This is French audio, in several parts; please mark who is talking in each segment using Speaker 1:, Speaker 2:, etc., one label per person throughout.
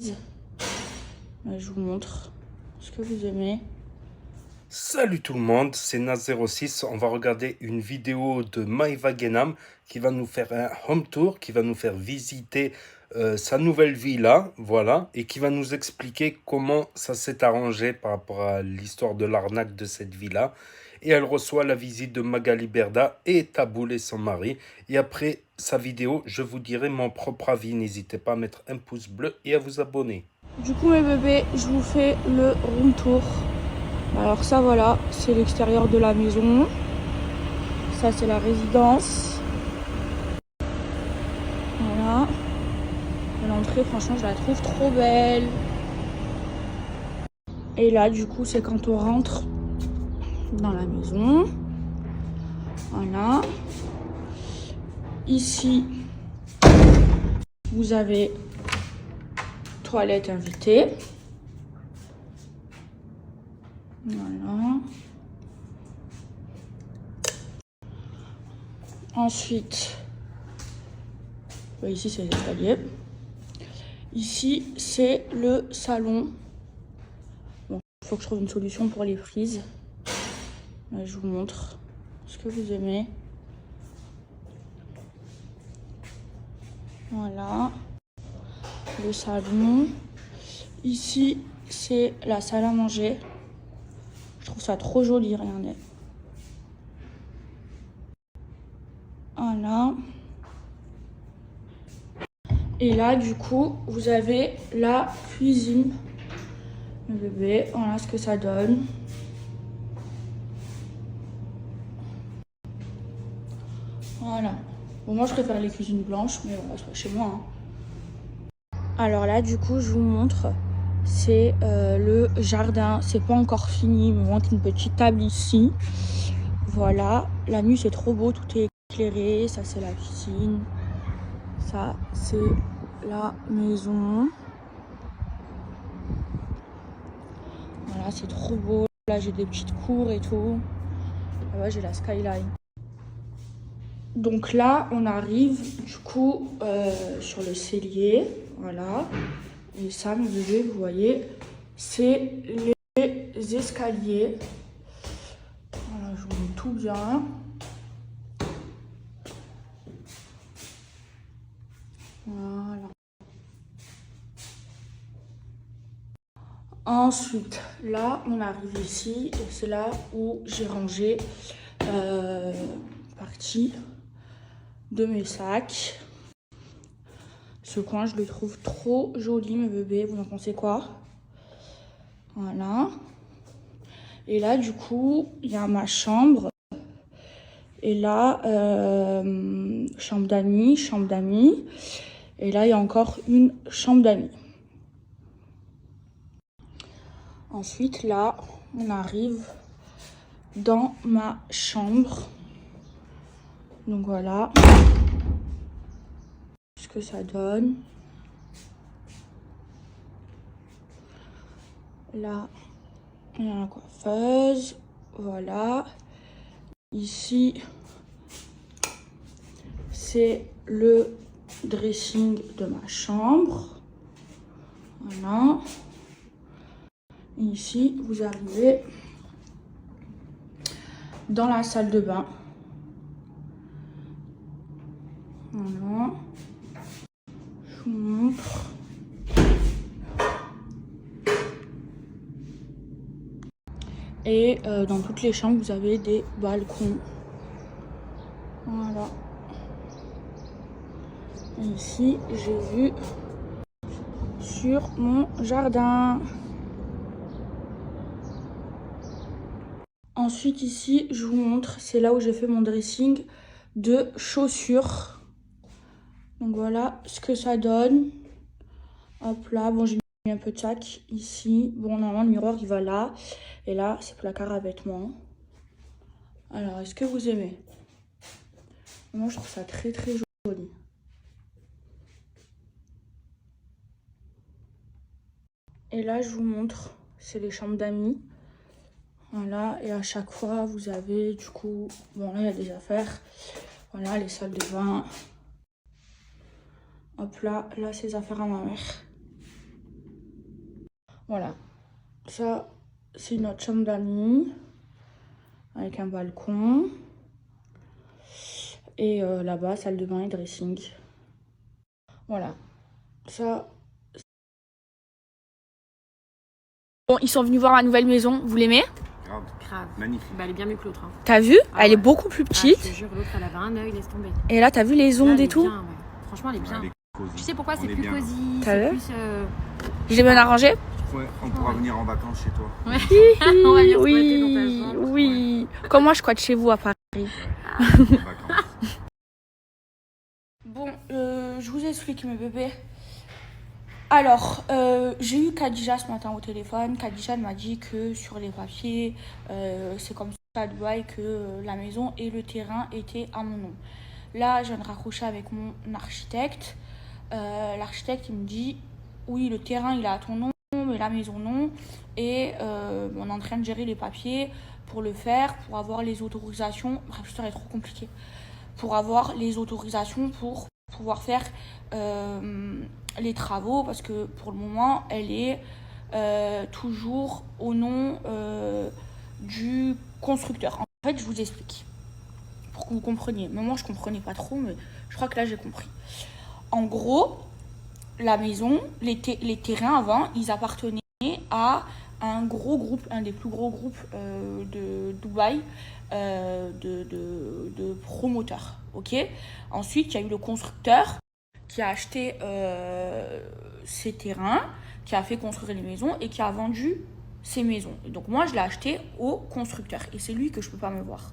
Speaker 1: Je vous montre ce que vous aimez.
Speaker 2: Salut tout le monde, c'est Naz06. On va regarder une vidéo de Maïva Genam qui va nous faire un home tour, qui va nous faire visiter sa nouvelle villa, voilà, et qui va nous expliquer comment ça s'est arrangé par rapport à l'histoire de l'arnaque de cette villa. Et elle reçoit la visite de Magali Berda et Taboul et son mari. Et après sa vidéo, je vous dirai mon propre avis. N'hésitez pas à mettre un pouce bleu et à vous abonner.
Speaker 1: Du coup mes bébés, je vous fais le room tour. Alors ça voilà, c'est l'extérieur de la maison. Ça c'est la résidence. Voilà. L'entrée franchement je la trouve trop belle. Et là du coup c'est quand on rentre dans la maison. Voilà. Ici vous avez toilette invitée. Voilà. Ensuite, ici c'est l'escalier. Ici c'est le salon. Bon, il faut que je trouve une solution pour les frises. Là, je vous montre ce que vous aimez. Voilà. Le salon. Ici c'est la salle à manger. Je trouve ça trop joli, regardez. Voilà. Et là, du coup, vous avez la cuisine. Le bébé, voilà ce que ça donne. Voilà. Bon, moi, je préfère les cuisines blanches, mais voilà, c'est pas chez moi. Alors là, du coup, je vous montre. C'est le jardin. C'est pas encore fini. Il me manque une petite table ici. Voilà. La nuit, c'est trop beau. Tout est éclairé. Ça, c'est la piscine. Ça, c'est la maison. Voilà, c'est trop beau. Là, j'ai des petites cours et tout. Là-bas, j'ai la skyline. Donc là, on arrive du coup sur le cellier. Voilà. Et ça, mes bébés, vous voyez, c'est les escaliers. Voilà, je vous mets tout bien. Voilà. Ensuite, là, on arrive ici et c'est là où j'ai rangé partie de mes sacs. Ce coin, je le trouve trop joli, mes bébés. Vous en pensez quoi? Voilà. Et là, du coup, il y a ma chambre. Et là, chambre d'amis, chambre d'amis. Et là, il y a encore une chambre d'amis. Ensuite, là, on arrive dans ma chambre. Donc voilà ce que ça donne. Là, il y a la coiffeuse. Voilà. Ici, c'est le dressing de ma chambre. Voilà. Et ici, vous arrivez dans la salle de bain. Voilà. Je vous montre. Et dans toutes les chambres, vous avez des balcons. Voilà. Et ici, j'ai vu sur mon jardin. Ensuite, ici, je vous montre, c'est là où j'ai fait mon dressing de chaussures. Donc voilà ce que ça donne. Hop là, bon, j'ai mis un peu de sac ici. Bon, normalement, le miroir, il va là. Et là, c'est placard à vêtements. Alors, est-ce que vous aimez? Moi, je trouve ça très, très joli. Et là, je vous montre, c'est les chambres d'amis. Voilà, et à chaque fois, vous avez du coup, bon, là, il y a des affaires. Voilà, les salles de bain. Hop là, là, c'est les affaires à ma mère. Voilà. Ça, c'est notre chambre d'amis. Avec un balcon. Et là-bas, salle de bain et dressing. Voilà. Ça. Bon, ils sont venus voir ma nouvelle maison. Vous l'aimez?
Speaker 3: Grave.
Speaker 2: Magnifique.
Speaker 3: Bah, elle est bien mieux que l'autre. Hein.
Speaker 1: T'as vu?
Speaker 3: Ah
Speaker 1: Elle est
Speaker 3: ouais.
Speaker 1: beaucoup plus
Speaker 3: Ah, je
Speaker 1: petite.
Speaker 3: te jure, l'autre, elle avait un œil, laisse tomber.
Speaker 1: Et là, t'as vu les
Speaker 3: Là,
Speaker 1: ondes
Speaker 3: elle
Speaker 1: et
Speaker 3: est
Speaker 1: tout?
Speaker 3: bien, ouais. Franchement, elle est bien. Tu sais pourquoi c'est plus cosy?
Speaker 1: T'as
Speaker 3: C'est
Speaker 1: vu?
Speaker 3: plus.
Speaker 1: J'ai bien arrangé?
Speaker 4: Ouais, on pourra venir en vacances chez toi.
Speaker 3: Ouais. On va venir squatter dans ta
Speaker 1: Oui,
Speaker 3: chambre.
Speaker 1: oui. Comme moi, je squatte chez vous à Paris.
Speaker 4: En vacances.
Speaker 1: Bon, je vous explique mes bébés. Alors, j'ai eu Khadija ce matin au téléphone. Khadija m'a dit que sur les papiers, c'est comme ça à Dubaï que la maison et le terrain étaient à mon nom. Là, je viens de raccrocher avec mon architecte. L'architecte, il me dit, oui, le terrain, il est à ton nom, mais la maison, non. Et on est en train de gérer les papiers pour le faire, pour avoir les autorisations. Bref, l'histoire est trop compliquée. Pour avoir les autorisations pour pouvoir faire les travaux, parce que pour le moment, elle est toujours au nom du constructeur. En fait, je vous explique, pour que vous compreniez. Mais moi, je comprenais pas trop, mais je crois que là, j'ai compris. En gros, la maison, les terrains avant, ils appartenaient à un gros groupe, un des plus gros groupes de Dubaï, de promoteurs. Ok. Ensuite, il y a eu le constructeur qui a acheté ces terrains, qui a fait construire les maisons et qui a vendu ces maisons. Et donc moi, je l'ai acheté au constructeur et c'est lui que je peux pas me voir.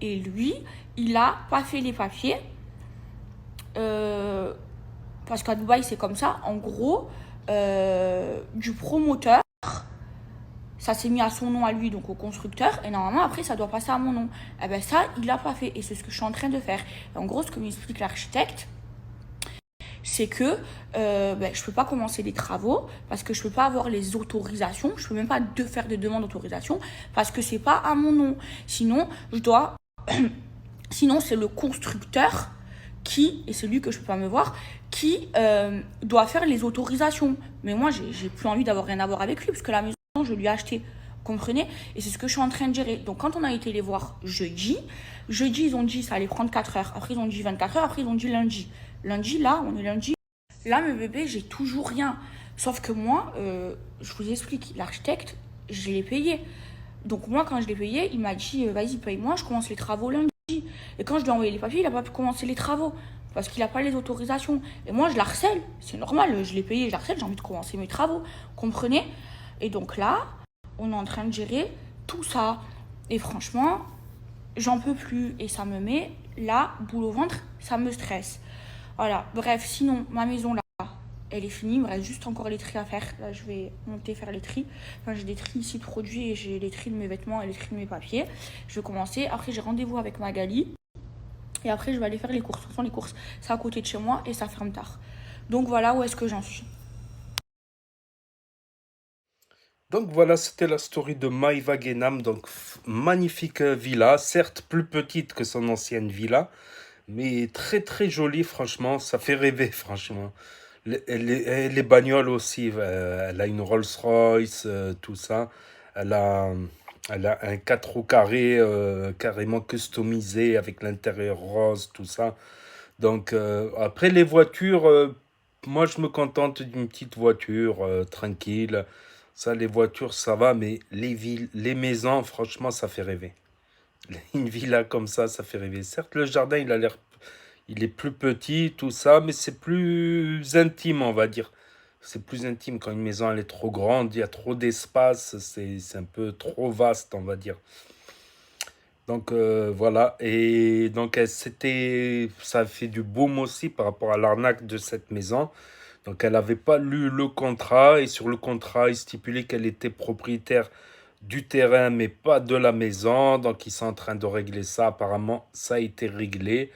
Speaker 1: Et lui, il a pas fait les papiers parce qu'à Dubaï, c'est comme ça. En gros, du promoteur, ça s'est mis à son nom à lui, donc au constructeur, et normalement après ça doit passer à mon nom. Et ben ça, il l'a pas fait, et c'est ce que je suis en train de faire. Et en gros, ce que m'explique l'architecte, c'est que je peux pas commencer les travaux parce que je peux pas avoir les autorisations, je peux même pas faire de demande d'autorisation parce que c'est pas à mon nom. Sinon, je dois, sinon c'est le constructeur qui, et c'est lui que je peux pas me voir, qui doit faire les autorisations. Mais moi, j'ai plus envie d'avoir rien à voir avec lui parce que la maison, je lui ai acheté, comprenez? Et c'est ce que je suis en train de gérer. Donc quand on a été les voir jeudi, ils ont dit ça allait prendre 4 heures. Après ils ont dit 24 heures, après ils ont dit lundi. Lundi, là, on est lundi. Là, mes bébés, j'ai toujours rien. Sauf que moi, je vous explique, l'architecte, je l'ai payé. Donc moi, quand je l'ai payé, il m'a dit, vas-y, paye-moi, je commence les travaux lundi. Et quand je lui ai envoyé les papiers, il n'a pas pu commencer les travaux. Parce qu'il n'a pas les autorisations. Et moi, je l'harcèle. C'est normal, je l'ai payé, je l'harcèle, j'ai envie de commencer mes travaux. Comprenez? Et donc là, on est en train de gérer tout ça. Et franchement, j'en peux plus. Et ça me met la boule au ventre, ça me stresse. Voilà, bref, sinon, ma maison là, elle est finie. Il me reste juste encore les tris à faire. Là, je vais monter faire les tris. Enfin, j'ai des tris ici de produits et j'ai les tris de mes vêtements et les tris de mes papiers. Je vais commencer. Après, j'ai rendez-vous avec Magali. Et après, je vais aller faire les courses. De toute façon, les courses, c'est à côté de chez moi et ça ferme tard. Donc voilà où est-ce que j'en suis.
Speaker 2: Donc voilà, c'était la story de Maïva Genam. Donc magnifique villa, certes plus petite que son ancienne villa, mais très très jolie, franchement, ça fait rêver, franchement. Les bagnoles aussi, elle a une Rolls-Royce, tout ça. Elle a, elle a un 4 roues carré carrément customisé avec l'intérieur rose, tout ça. Donc après les voitures, moi je me contente d'une petite voiture tranquille. Ça, les voitures, ça va, mais les villes, les maisons, franchement, ça fait rêver. Une villa comme ça fait rêver. Certes, le jardin, il est plus petit, tout ça, mais c'est plus intime, on va dire. C'est plus intime quand une maison, elle est trop grande, il y a trop d'espace, c'est un peu trop vaste, on va dire. Donc voilà, et donc ça a fait du boom aussi par rapport à l'arnaque de cette maison. Donc elle n'avait pas lu le contrat et sur le contrat, il stipulait qu'elle était propriétaire du terrain mais pas de la maison. Donc ils sont en train de régler ça. Apparemment, ça a été réglé.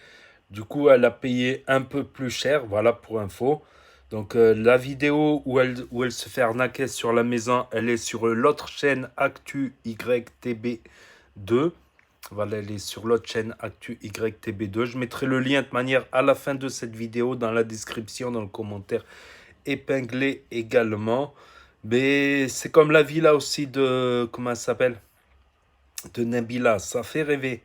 Speaker 2: Du coup, elle a payé un peu plus cher, voilà pour info. Donc la vidéo où elle se fait arnaquer sur la maison, elle est sur l'autre chaîne Actu YTB2. Voilà, elle est sur l'autre chaîne Actu YTB2. Je mettrai le lien de manière à la fin de cette vidéo dans la description, dans le commentaire épinglé également. Mais c'est comme la villa aussi de, comment elle s'appelle? De Nabila, ça fait rêver.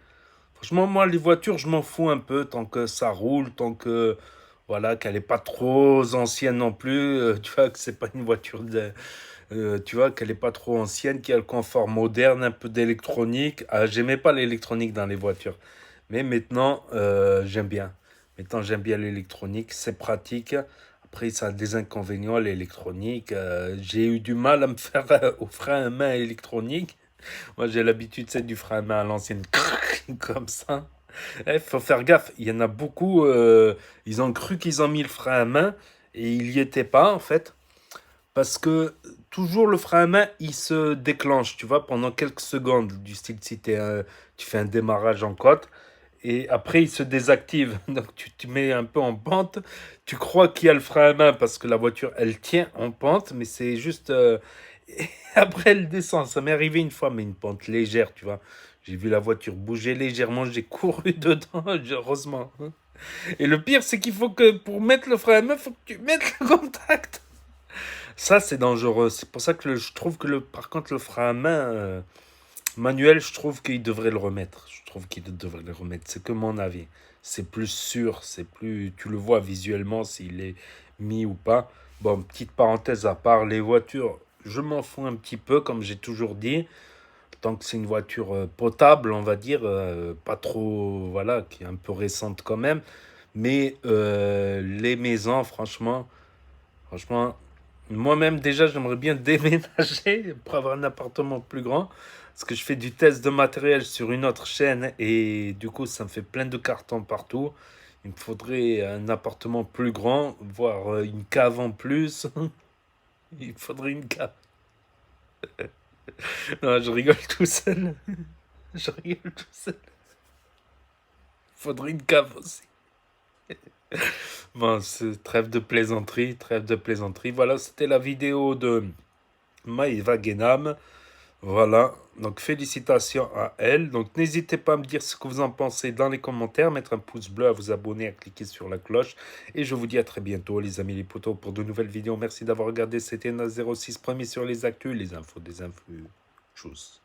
Speaker 2: Franchement, moi, les voitures, je m'en fous un peu tant que ça roule, tant que, voilà, qu'elle est pas trop ancienne non plus. Tu vois, que c'est pas une voiture de, tu vois, qu'elle est pas trop ancienne, qui a le confort moderne, un peu d'électronique. Ah, j'aimais pas l'électronique dans les voitures. Mais maintenant, j'aime bien. Maintenant, j'aime bien l'électronique, c'est pratique. Après, ça a des inconvénients, l'électronique. J'ai eu du mal à me faire au frein à main électronique. Moi, j'ai l'habitude, c'est du frein à main à l'ancienne, comme ça. Il faut faire gaffe. Il y en a beaucoup, ils ont cru qu'ils ont mis le frein à main et il n'y était pas, en fait. Parce que toujours le frein à main, il se déclenche, tu vois, pendant quelques secondes. Du style, si tu fais un démarrage en côte. Et après, il se désactive. Donc, tu te mets un peu en pente. Tu crois qu'il y a le frein à main parce que la voiture, elle tient en pente, mais c'est juste. Et après, elle descend. Ça m'est arrivé une fois, mais une pente légère, tu vois. J'ai vu la voiture bouger légèrement. J'ai couru dedans, heureusement. Et le pire, c'est qu'il faut que pour mettre le frein à main, il faut que tu mettes le contact. Ça, c'est dangereux. C'est pour ça que je trouve que, par contre, le frein à main. Manuel, je trouve qu'il devrait le remettre. Je trouve qu'il devrait le remettre. C'est que mon avis. C'est plus sûr, c'est plus. Tu le vois visuellement s'il est mis ou pas. Bon, petite parenthèse à part, les voitures, je m'en fous un petit peu, comme j'ai toujours dit. Tant que c'est une voiture potable, on va dire, pas trop, voilà, qui est un peu récente quand même. Mais les maisons, franchement, moi-même déjà, j'aimerais bien déménager pour avoir un appartement plus grand. Parce que je fais du test de matériel sur une autre chaîne et du coup, ça me fait plein de cartons partout. Il me faudrait un appartement plus grand, voire une cave en plus. Il me faudrait une cave. Non, je rigole tout seul. Je rigole tout seul. Il faudrait une cave aussi. Bon, c'est trêve de plaisanterie, trêve de plaisanterie. Voilà, c'était la vidéo de Maïva Genam. Voilà, donc félicitations à elle. Donc n'hésitez pas à me dire ce que vous en pensez dans les commentaires, mettre un pouce bleu, à vous abonner, à cliquer sur la cloche. Et je vous dis à très bientôt les amis les potos pour de nouvelles vidéos. Merci d'avoir regardé, c'était Na06, premier sur les actus, les infos des influx. Tchuss.